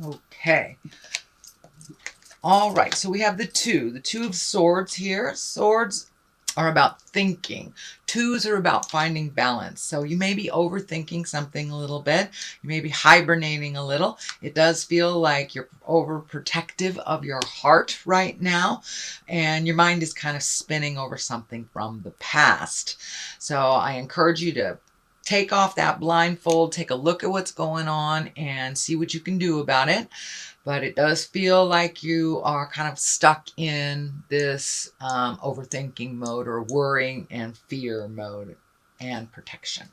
Okay. All right, so we have the Two of Swords here. Swords are about thinking. Twos are about finding balance. So you may be overthinking something a little bit. You may be hibernating a little. It does feel like you're overprotective of your heart right now, and your mind is kind of spinning over something from the past. So I encourage you to take off that blindfold, take a look at what's going on, and see what you can do about it. But it does feel like you are kind of stuck in this overthinking mode, or worrying and fear mode and protection.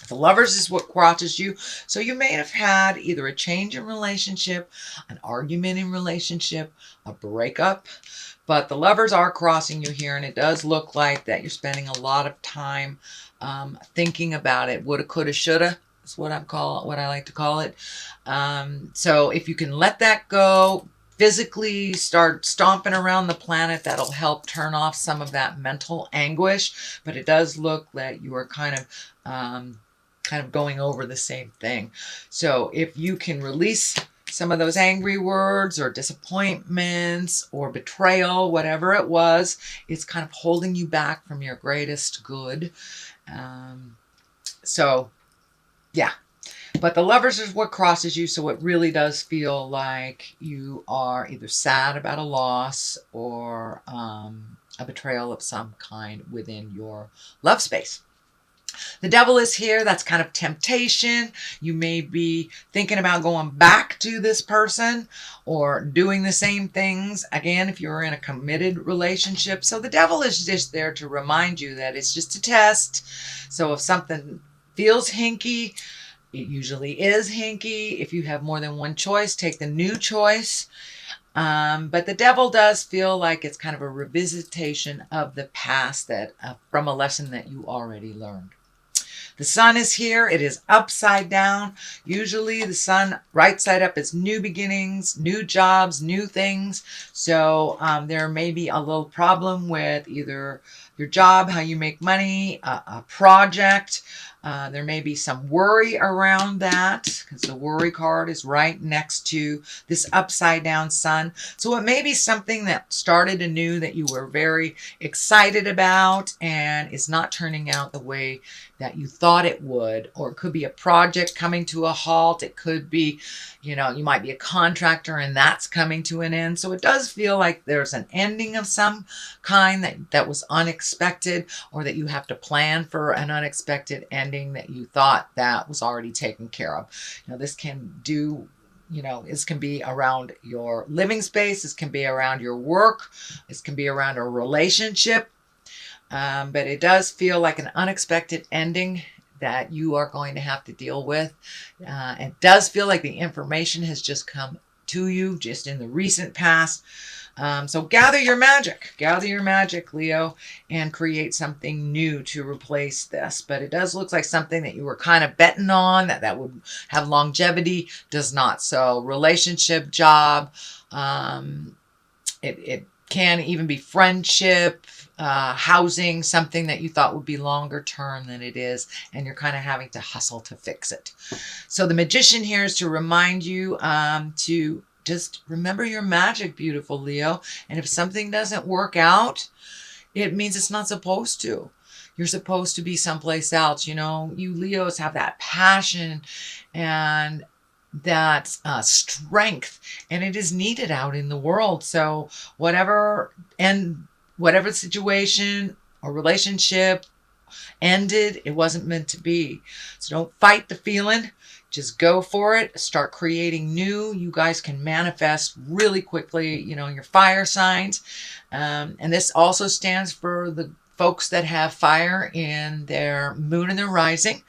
The Lovers is what crosses you. So you may have had either a change in relationship, an argument in relationship, a breakup. But the Lovers are crossing you here, and it does look like that you're spending a lot of time thinking about it. Woulda, coulda, shoulda is what I like to call it. So if you can let that go, physically start stomping around the planet, that'll help turn off some of that mental anguish. But it does look like you are kind of going over the same thing. So if you can release some of those angry words or disappointments or betrayal, whatever it was, it's kind of holding you back from your greatest good. So yeah, but the Lovers is what crosses you, so it really does feel like you are either sad about a loss or a betrayal of some kind within your love space. The Devil is here. That's kind of temptation. You may be thinking about going back to this person or doing the same things again if you're in a committed relationship. So the Devil is just there to remind you that it's just a test. So if something feels hinky, it usually is hinky. If you have more than one choice, take the new choice. But the Devil does feel like it's kind of a revisitation of the past, that from a lesson that you already learned. The Sun is here. It is upside down. Usually the Sun right side up is new beginnings, new jobs, new things. So there may be a little problem with either your job, how you make money, a project. There may be some worry around that, because the worry card is right next to this upside down Sun. So it may be something that started anew that you were very excited about and is not turning out the way that you thought it would. Or it could be a project coming to a halt. It could be, you might be a contractor and that's coming to an end. So it does feel like there's an ending of some kind that was unexpected, or that you have to plan for an unexpected ending that you thought that was already taken care of. This can this can be around your living space. This can be around your work. This can be around a relationship. But it does feel like an unexpected ending that you are going to have to deal with. It does feel like the information has just come to you just in the recent past. So gather your magic, Leo, and create something new to replace this. But it does look like something that you were kind of betting on that would have longevity, does not. So relationship, job, it can even be friendship, housing, something that you thought would be longer term than it is, and you're kind of having to hustle to fix it. So the Magician here is to remind you to just remember your magic, beautiful Leo. And if something doesn't work out, it means it's not supposed to. You're supposed to be someplace else. You Leos have that passion and that strength, and it is needed out in the world. So whatever situation or relationship ended, it wasn't meant to be. So don't fight the feeling. Just go for it. Start creating new. You guys can manifest really quickly, your fire signs. And this also stands for the folks that have fire in their moon and their rising.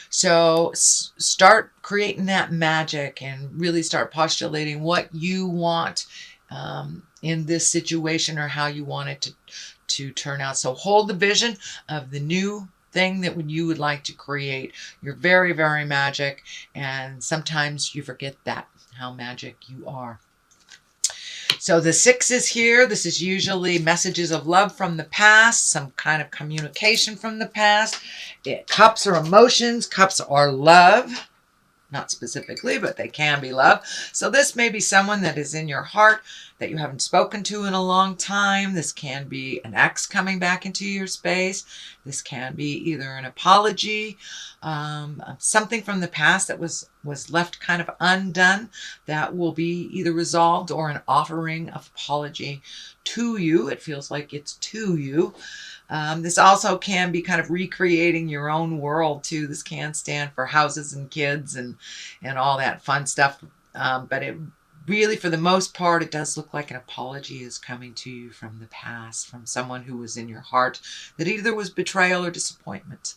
So start creating that magic and really start postulating what you want in this situation, or how you want it to turn out. So hold the vision of the new thing that you would like to create. You're very, very magic, and sometimes you forget that, how magic you are. So the 6 is here. This is usually messages of love from the past, some kind of communication from the past. Cups are emotions. Cups are love. not specifically, but they can be love. So this may be someone that is in your heart that you haven't spoken to in a long time. This can be an ex coming back into your space. This can be either an apology, something from the past that was left kind of undone that will be either resolved, or an offering of apology to you. It feels like it's to you. This also can be kind of recreating your own world too. This can stand for houses and kids and all that fun stuff. But it really, for the most part, it does look like an apology is coming to you from the past, from someone who was in your heart that either was betrayal or disappointment.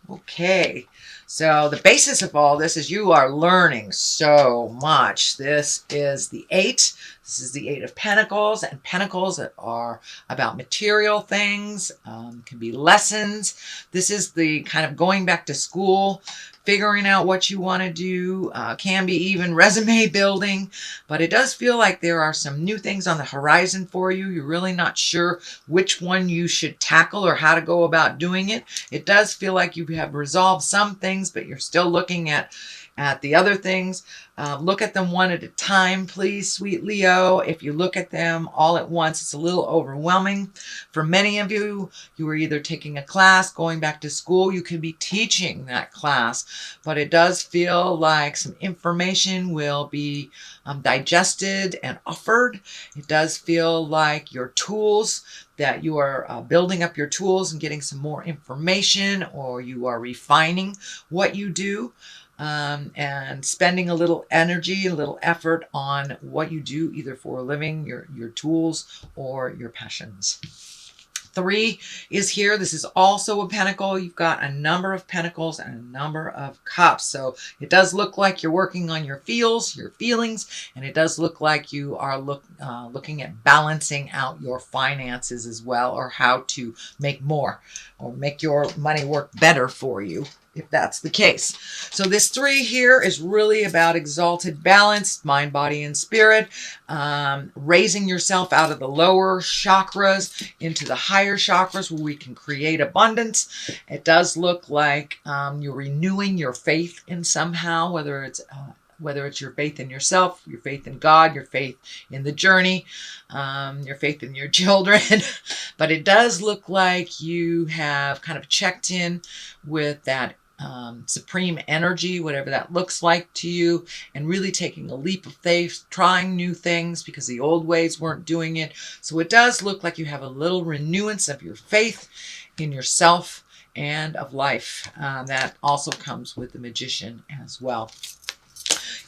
Okay, so the basis of all this is you are learning so much. This is the 8. This is the 8 of Pentacles, and Pentacles that are about material things, can be lessons. This is the kind of going back to school, figuring out what you want to do, can be even resume building, but it does feel like there are some new things on the horizon for you. You're really not sure which one you should tackle or how to go about doing it. It does feel like you have resolved some things, but you're still looking at the other things. Look at them one at a time, please, sweet Leo. If you look at them all at once, it's a little overwhelming. For many of you, you are either taking a class, going back to school. You could be teaching that class, but it does feel like some information will be digested and offered. It does feel like your tools, that you are building up your tools and getting some more information, or you are refining what you do. And spending a little energy, a little effort on what you do, either for a living, your tools, or your passions. 3 is here. This is also a pentacle. You've got a number of pentacles and a number of cups. So it does look like you're working on your feelings, and it does look like you are looking at balancing out your finances as well, or how to make more or make your money work better for you, if that's the case. So this 3 here is really about exalted balance, mind, body, and spirit, raising yourself out of the lower chakras into the higher chakras where we can create abundance. It does look like you're renewing your faith in somehow, whether it's your faith in yourself, your faith in God, your faith in the journey, your faith in your children. But it does look like you have kind of checked in with that supreme energy, whatever that looks like to you, and really taking a leap of faith, trying new things because the old ways weren't doing it. So it does look like you have a little renewance of your faith in yourself and of life. That also comes with the Magician as well.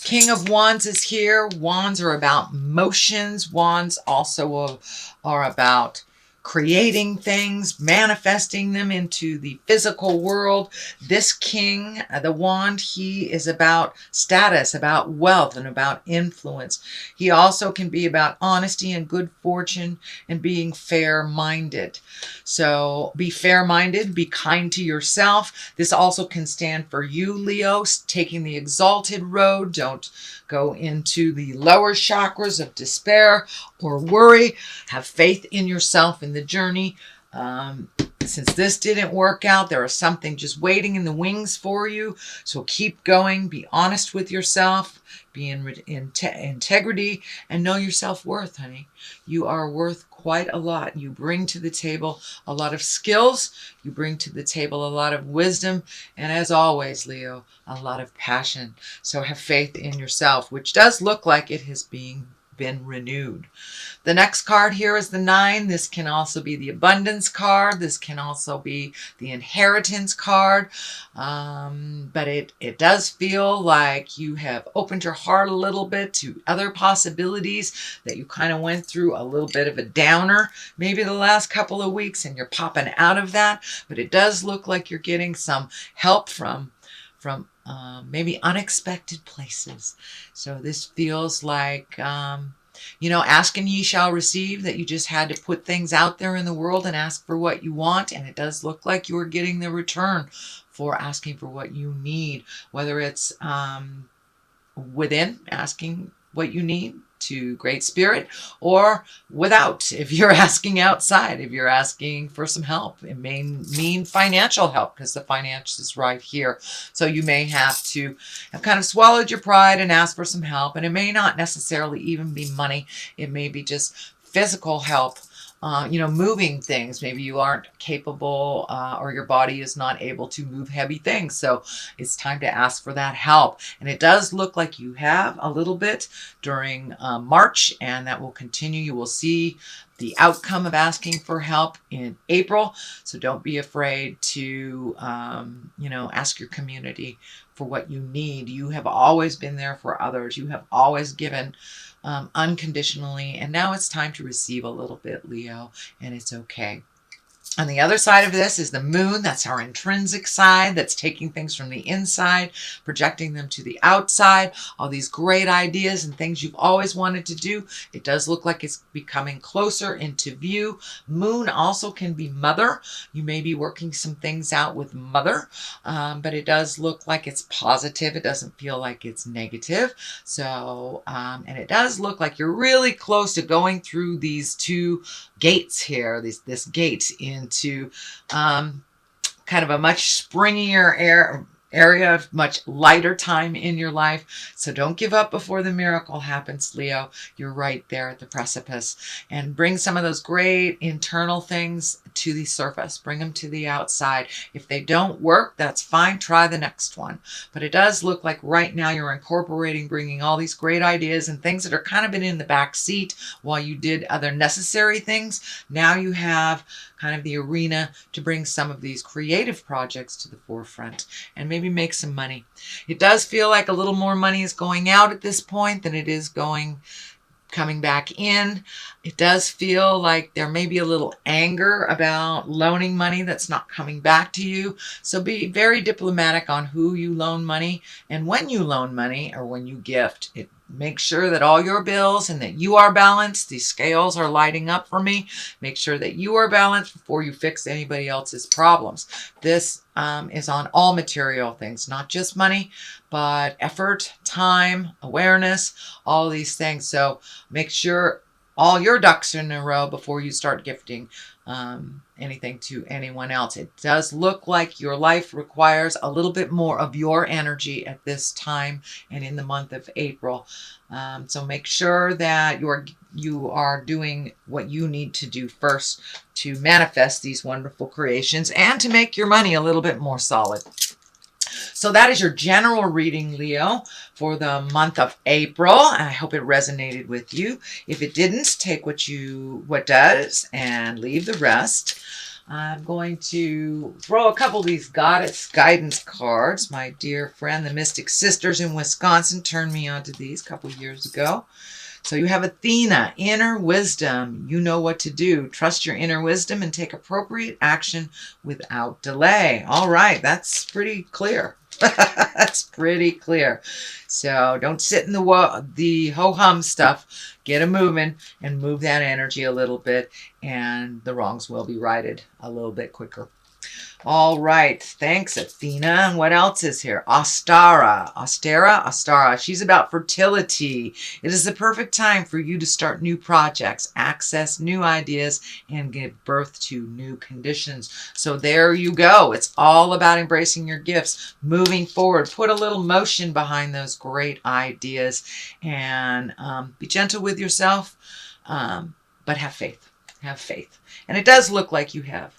King of Wands is here. Wands are about motions. Wands also are about creating things, manifesting them into the physical world. This king, the wand, he is about status, about wealth, and about influence. He also can be about honesty and good fortune and being fair-minded. So be fair-minded, be kind to yourself. This also can stand for you, Leo, taking the exalted road. Don't go into the lower chakras of despair or worry. Have faith in yourself in the journey. Since this didn't work out, there is something just waiting in the wings for you. So keep going. Be honest with yourself. Be in integrity and know your self-worth, honey. You are worth quite a lot. You bring to the table a lot of skills. You bring to the table a lot of wisdom. And as always, Leo, a lot of passion. So have faith in yourself, which does look like it has been renewed. The next card here is the 9. This can also be the abundance card. This can also be the inheritance card. But it does feel like you have opened your heart a little bit to other possibilities, that you kind of went through a little bit of a downer maybe the last couple of weeks, and you're popping out of that. But it does look like you're getting some help from maybe unexpected places. So this feels like, ask and ye shall receive, that you just had to put things out there in the world and ask for what you want. And it does look like you are getting the return for asking for what you need, whether it's within, asking what you need, to Great Spirit, or without. If you're asking outside, if you're asking for some help, it may mean financial help because the finance is right here. So you may have to have kind of swallowed your pride and ask for some help. And it may not necessarily even be money. It may be just physical help. Moving things. Maybe you aren't capable or your body is not able to move heavy things. So it's time to ask for that help. And it does look like you have a little bit during March, and that will continue. You will see the outcome of asking for help in April. So don't be afraid to, ask your community for what you need. You have always been there for others. You have always given unconditionally. And now it's time to receive a little bit, Leo, and it's okay. On the other side of this is the moon. That's our intrinsic side that's taking things from the inside, projecting them to the outside. All these great ideas and things you've always wanted to do. It does look like it's becoming closer into view. Moon also can be mother. You may be working some things out with mother, but it does look like it's positive. It doesn't feel like it's negative. So, and it does look like you're really close to going through these two gates here, this gate into kind of a much springier area of much lighter time in your life. So don't give up before the miracle happens, Leo. You're right there at the precipice. And bring some of those great internal things to the surface. Bring them to the outside. If they don't work, that's fine. Try the next one. But it does look like right now you're incorporating, bringing all these great ideas and things that are kind of been in the back seat while you did other necessary things. Now you have kind of the arena to bring some of these creative projects to the forefront and maybe make some money. It does feel like a little more money is going out at this point than it is coming back in. It does feel like there may be a little anger about loaning money that's not coming back to you. So be very diplomatic on who you loan money and when you loan money or when you gift. Make sure that all your bills and that you are balanced. These scales are lighting up for me. Make sure that you are balanced before you fix anybody else's problems. This is on all material things, not just money, but effort, time, awareness, all these things. So make sure all your ducks are in a row before you start gifting anything to anyone else. It does look like your life requires a little bit more of your energy at this time and in the month of April. So make sure that you are doing what you need to do first to manifest these wonderful creations and to make your money a little bit more solid. So that is your general reading, Leo, for the month of April. I hope it resonated with you. If it didn't, take what does and leave the rest. I'm going to throw a couple of these Goddess Guidance cards. My dear friend, the Mystic Sisters in Wisconsin, turned me onto these a couple of years ago. So you have Athena, inner wisdom. You know what to do. Trust your inner wisdom and take appropriate action without delay. All right, that's pretty clear. That's pretty clear. So don't sit in the ho-hum stuff. Get a moving and move that energy a little bit, and the wrongs will be righted a little bit quicker. All right. Thanks, Athena. What else is here? Ostara. She's about fertility. It is the perfect time for you to start new projects, access new ideas, and give birth to new conditions. So there you go. It's all about embracing your gifts, moving forward. Put a little motion behind those great ideas, and be gentle with yourself, but have faith. Have faith. And it does look like you have.